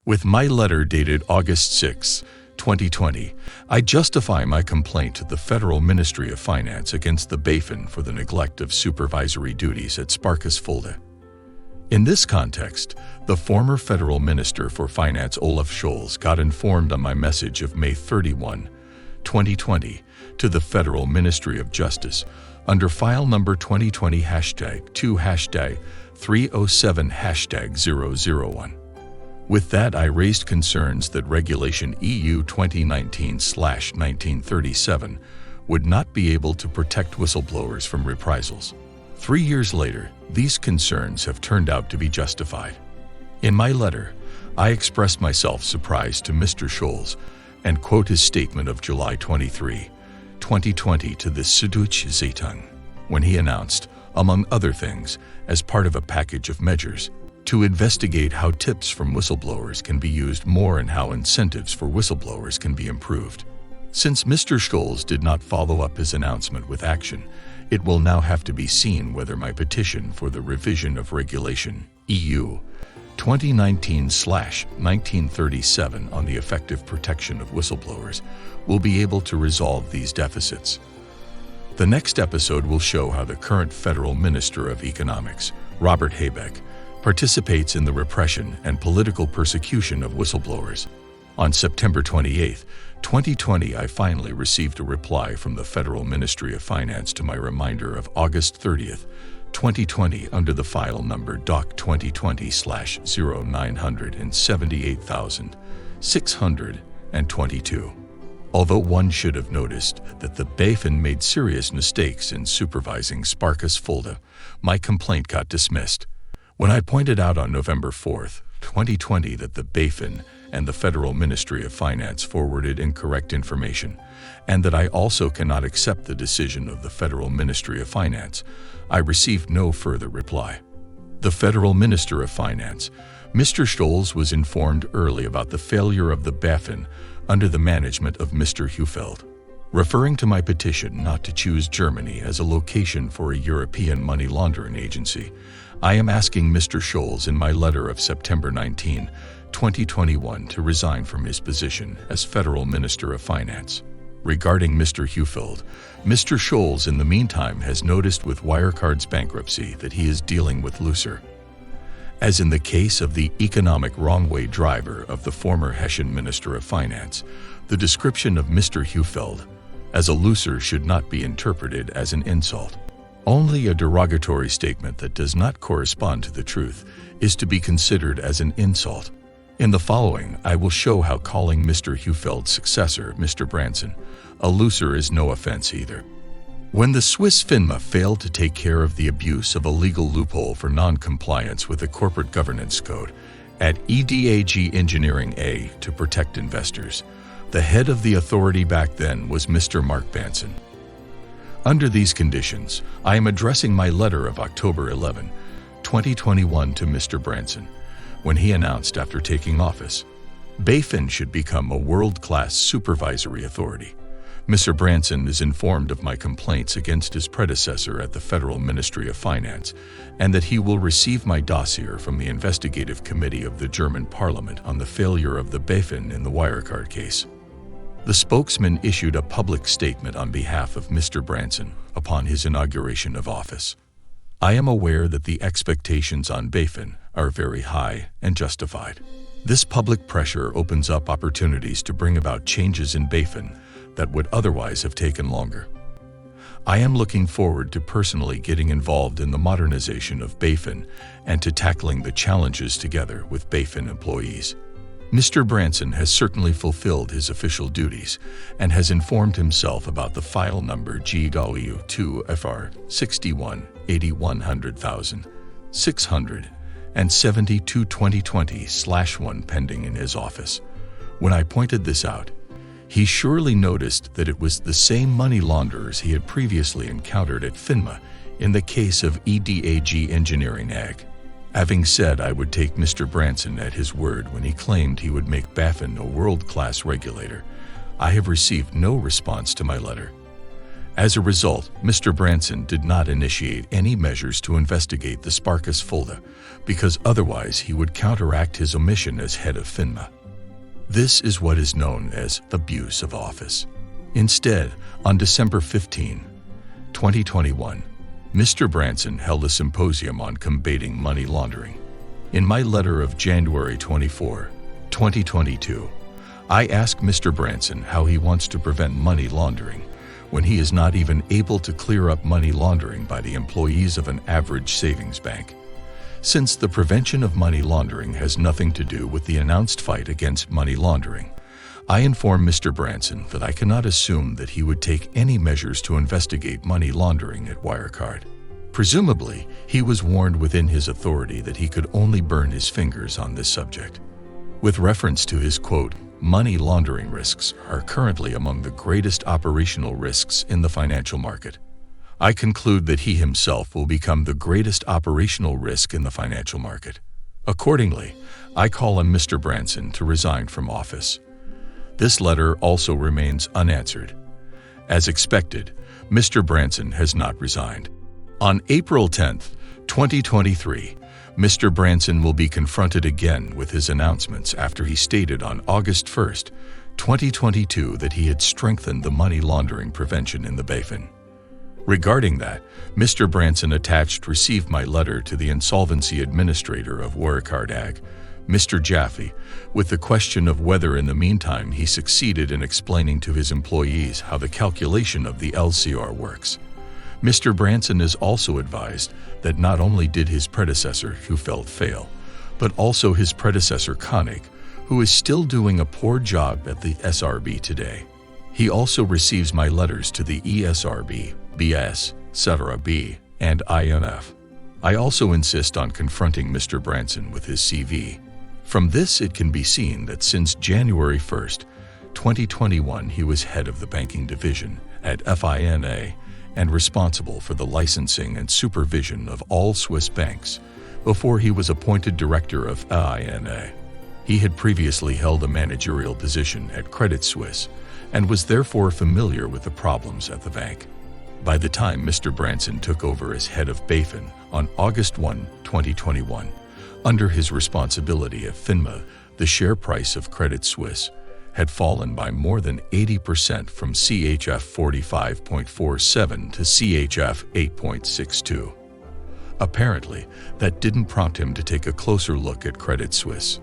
With my letter dated August 6, 2020, I justify my complaint to the Federal Ministry of Finance against the Bafin for the neglect of supervisory duties at Sparkus Fulda. In this context, the former Federal Minister for Finance Olaf Scholz got informed on my message of May 31, 2020, to the Federal Ministry of Justice under file number 2020 #2 #307 #001. With that, I raised concerns that Regulation EU 2019/1937 would not be able to protect whistleblowers from reprisals. 3 years later, these concerns have turned out to be justified. In my letter, I expressed myself surprised to Mr. Scholz and quote his statement of July 23, 2020 to the Süddeutsche Zeitung, when he announced, among other things, as part of a package of measures, to investigate how tips from whistleblowers can be used more and how incentives for whistleblowers can be improved. Since Mr. Scholz did not follow up his announcement with action, it will now have to be seen whether my petition for the revision of Regulation EU 2019/1937 on the effective protection of whistleblowers will be able to resolve these deficits. The next episode will show how the current Federal Minister of Economics, Robert Habeck, participates in the repression and political persecution of whistleblowers. On September 28, 2020, I finally received a reply from the Federal Ministry of Finance to my reminder of August 30, 2020 under the file number Doc 2020/0978,622. Although one should have noticed that the Bafin made serious mistakes in supervising Sparkus Fulda, my complaint got dismissed. When I pointed out on November 4, 2020 that the Bafin and the Federal Ministry of Finance forwarded incorrect information, and that I also cannot accept the decision of the Federal Ministry of Finance, I received no further reply. The Federal Minister of Finance, Mr. Scholz, was informed early about the failure of the Bafin under the management of Mr. Hufeld. Referring to my petition not to choose Germany as a location for a European money laundering agency, I am asking Mr. Scholz in my letter of September 19, 2021 to resign from his position as Federal Minister of Finance. Regarding Mr. Hufeld, Mr. Scholz in the meantime has noticed with Wirecard's bankruptcy that he is dealing with looser. As in the case of the economic wrong-way driver of the former Hessian Minister of Finance, the description of Mr. Hufeld as a looser should not be interpreted as an insult. Only a derogatory statement that does not correspond to the truth is to be considered as an insult. In the following, I will show how calling Mr. Hufeld's successor, Mr. Branson, a looser is no offense either. When the Swiss FINMA failed to take care of the abuse of a legal loophole for non-compliance with the Corporate Governance Code at EDAG Engineering A to protect investors, the head of the authority back then was Mr. Mark Branson. Under these conditions, I am addressing my letter of October 11, 2021 to Mr. Branson, when he announced after taking office, Bafin should become a world-class supervisory authority. Mr. Branson is informed of my complaints against his predecessor at the Federal Ministry of Finance and that he will receive my dossier from the investigative committee of the German Parliament on the failure of the Bafin in the Wirecard case. The spokesman issued a public statement on behalf of Mr. Branson upon his inauguration of office. I am aware that the expectations on Bafin are very high and justified. This public pressure opens up opportunities to bring about changes in Bafin that would otherwise have taken longer. I am looking forward to personally getting involved in the modernization of Bafin and to tackling the challenges together with Bafin employees. Mr. Branson has certainly fulfilled his official duties and has informed himself about the file number GW2FR 61/8100,672/2020/1 pending in his office. When I pointed this out, he surely noticed that it was the same money launderers he had previously encountered at FINMA in the case of EDAG Engineering AG. Having said I would take Mr. Branson at his word when he claimed he would make Bafin a world-class regulator, I have received no response to my letter. As a result, Mr. Branson did not initiate any measures to investigate the Sparkus Fulda, because otherwise he would counteract his omission as head of FINMA. This is what is known as abuse of office. Instead, on December 15, 2021, Mr. Branson held a symposium on combating money laundering. In my letter of January 24, 2022, I asked Mr. Branson how he wants to prevent money laundering when he is not even able to clear up money laundering by the employees of an average savings bank. Since the prevention of money laundering has nothing to do with the announced fight against money laundering, I informed Mr. Branson that I cannot assume that he would take any measures to investigate money laundering at Wirecard. Presumably, he was warned within his authority that he could only burn his fingers on this subject. With reference to his quote, "Money laundering risks are currently among the greatest operational risks in the financial market," I conclude that he himself will become the greatest operational risk in the financial market. Accordingly, I call on Mr. Branson to resign from office. This letter also remains unanswered. As expected, Mr. Branson has not resigned. On April 10, 2023, Mr. Branson will be confronted again with his announcements after he stated on August 1, 2022 that he had strengthened the money laundering prevention in the Bafin. Regarding that, Mr. Branson received my letter to the insolvency administrator of Wirecard AG, Mr. Jaffe, with the question of whether in the meantime he succeeded in explaining to his employees how the calculation of the LCR works. Mr. Branson is also advised that not only did his predecessor, Hufeld, fail, but also his predecessor, Koenig, who is still doing a poor job at the SRB today. He also receives my letters to the ESRB, BS, etc. B, and INF. I also insist on confronting Mr. Branson with his CV. From this, it can be seen that since January 1, 2021, he was head of the banking division at FINA and responsible for the licensing and supervision of all Swiss banks before he was appointed director of FINA. He had previously held a managerial position at Credit Suisse and was therefore familiar with the problems at the bank. By the time Mr. Branson took over as head of Bafin on August 1, 2021, under his responsibility at FINMA, the share price of Credit Suisse had fallen by more than 80% from CHF 45.47 to CHF 8.62. Apparently, that didn't prompt him to take a closer look at Credit Suisse.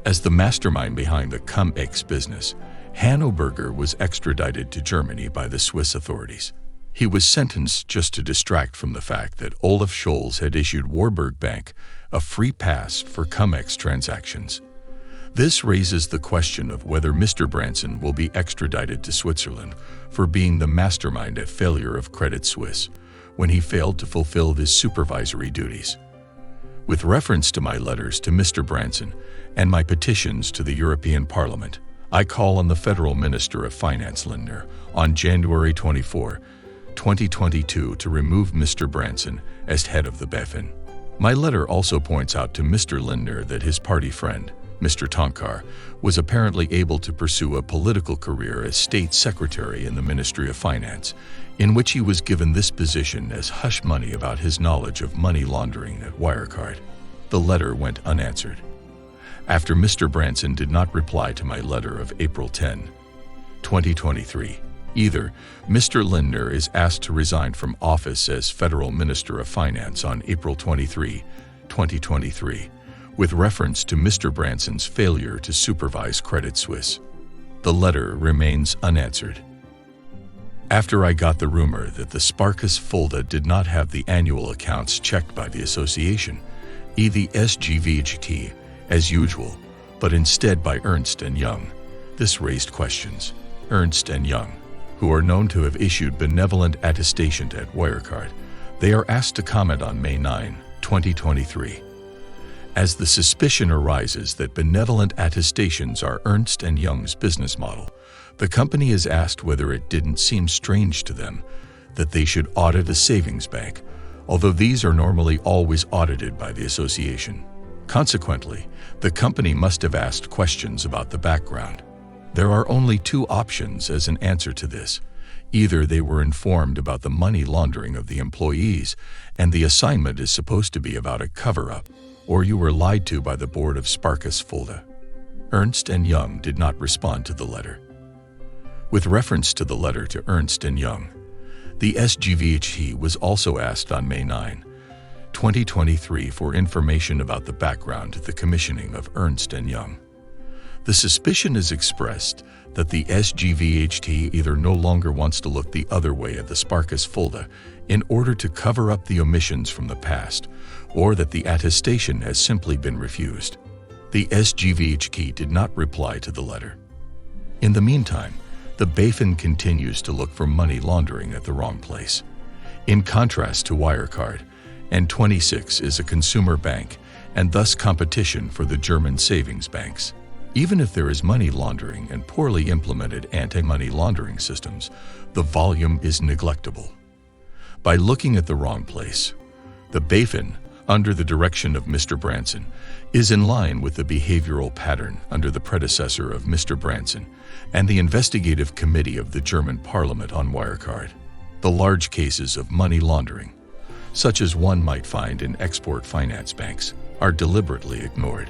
As the mastermind behind the Cum-Ex business, Hanno Berger was extradited to Germany by the Swiss authorities. He was sentenced just to distract from the fact that Olaf Scholz had issued Warburg Bank a free pass for Cum-Ex transactions. This raises the question of whether Mr. Branson will be extradited to Switzerland for being the mastermind at failure of Credit Suisse when he failed to fulfill his supervisory duties. With reference to my letters to Mr. Branson and my petitions to the European Parliament, I call on the Federal Minister of Finance Lindner on January 24, 2022 to remove Mr. Branson as head of the Bafin. My letter also points out to Mr. Lindner that his party friend, Mr. Tonkar, was apparently able to pursue a political career as State Secretary in the Ministry of Finance, in which he was given this position as hush money about his knowledge of money laundering at Wirecard. The letter went unanswered. After Mr. Branson did not reply to my letter of April 10, 2023, either, Mr. Lindner is asked to resign from office as Federal Minister of Finance on April 23, 2023, with reference to Mr. Branson's failure to supervise Credit Suisse. The letter remains unanswered. After I got the rumor that the Sparkus Fulda did not have the annual accounts checked by the association, the SGVHT, as usual, but instead by Ernst & Young, this raised questions. Ernst & Young, who are known to have issued benevolent attestation at Wirecard, they are asked to comment on May 9, 2023. As the suspicion arises that benevolent attestations are Ernst & Young's business model, the company is asked whether it didn't seem strange to them that they should audit a savings bank, although these are normally always audited by the association. Consequently, the company must have asked questions about the background. There are only two options as an answer to this. Either they were informed about the money laundering of the employees, and the assignment is supposed to be about a cover-up, or you were lied to by the board of Sparkus Fulda. Ernst & Young did not respond to the letter. With reference to the letter to Ernst & Young, the SGVHT was also asked on May 9, 2023 for information about the background to the commissioning of Ernst & Young. The suspicion is expressed that the SGVHT either no longer wants to look the other way at the Sparkus Fulda in order to cover up the omissions from the past, or that the attestation has simply been refused. The SGVHT did not reply to the letter. In the meantime, the Bafin continues to look for money laundering at the wrong place. In contrast to Wirecard, N26 is a consumer bank and thus competition for the German savings banks. Even if there is money laundering and poorly implemented anti-money laundering systems, the volume is neglectable. By looking at the wrong place, the Bafin, under the direction of Mr. Branson, is in line with the behavioral pattern under the predecessor of Mr. Branson and the investigative committee of the German Parliament on Wirecard. The large cases of money laundering, such as one might find in export finance banks, are deliberately ignored.